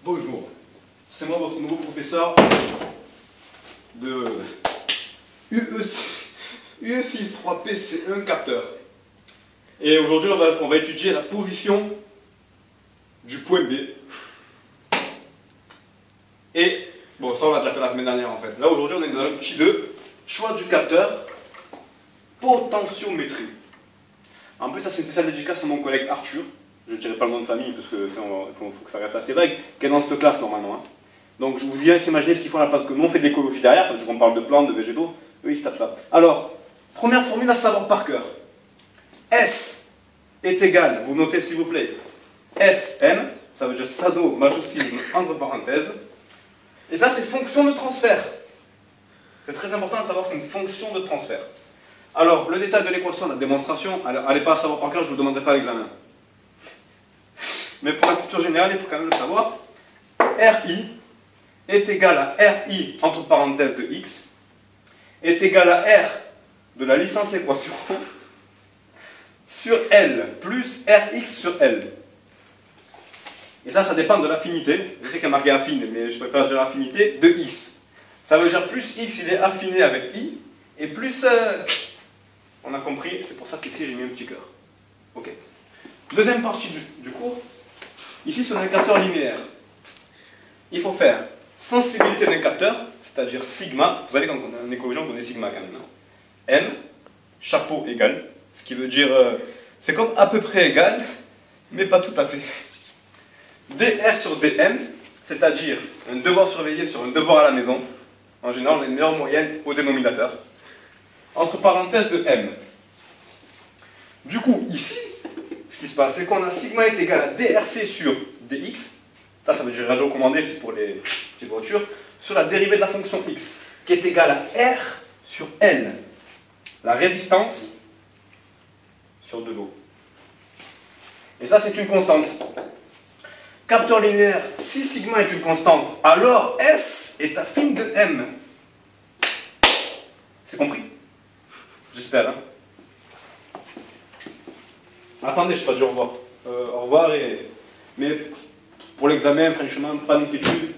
Bonjour, c'est moi votre nouveau professeur de UE63PC1 capteur. Et aujourd'hui on va étudier la position du point B. Et bon, ça on l'a déjà fait la semaine dernière en fait. Là aujourd'hui on est dans un petit 2, choix du capteur, potentiométrie. En plus ça c'est une spéciale dédicace à mon collègue Arthur. Je ne dirai pas le nom de famille parce que faut que ça reste assez vague, qui est dans cette classe normalement. Hein. Donc je vous laisse imaginer ce qu'ils font là, parce que nous on fait de l'écologie derrière, ça veut dire qu'on parle de plantes, de végétaux, eux ils se tapent ça. Alors, première formule à savoir par cœur. S est égal, vous notez s'il vous plaît, Sm, ça veut dire sadomasochisme entre parenthèses, et ça c'est fonction de transfert. C'est très important de savoir que c'est une fonction de transfert. Alors, le détail de l'équation, la démonstration, allez pas à savoir par cœur, je ne vous demanderai pas à l'examen. Mais pour la culture générale, il faut quand même le savoir. RI est égal à RI entre parenthèses de X est égal à R de la licence équation sur L plus Rx sur L. Et ça dépend de l'affinité. Je sais qu'il y a marqué affine, mais je préfère dire affinité de X. Ça veut dire plus X il est affiné avec I, et plus... on a compris, c'est pour ça qu'ici j'ai mis un petit cœur. Ok. Deuxième partie du cours. Ici, c'est un capteur linéaire. Il faut faire sensibilité d'un capteur, c'est-à-dire sigma. Vous savez, quand on est en écologie, on connaît sigma quand même. M, chapeau égal. Ce qui veut dire, c'est comme à peu près égal, mais pas tout à fait. DS sur DM, c'est-à-dire un devoir surveillé sur un devoir à la maison. En général, on a une meilleure moyenne au dénominateur. Entre parenthèses de M. Du coup, ici, ce qui se passe, c'est qu'on a sigma est égal à DRC sur DX, ça veut dire radio commandé, c'est pour les petites voitures, sur la dérivée de la fonction X, qui est égale à R sur L, la résistance sur de l'eau. Et ça, c'est une constante. Capteur linéaire, si sigma est une constante, alors S est affine de M. C'est compris? J'espère, hein? Attendez, je n'ai pas dit au revoir. Au revoir, mais pour l'examen, franchement, pas d'inquiétude.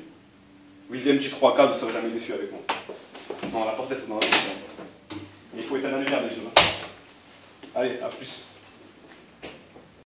Visez un petit 3K, vous ne serez jamais déçu avec moi. Non, la porte est dans la maison. Il faut éteindre la lumière, bien sûr. Allez, à plus.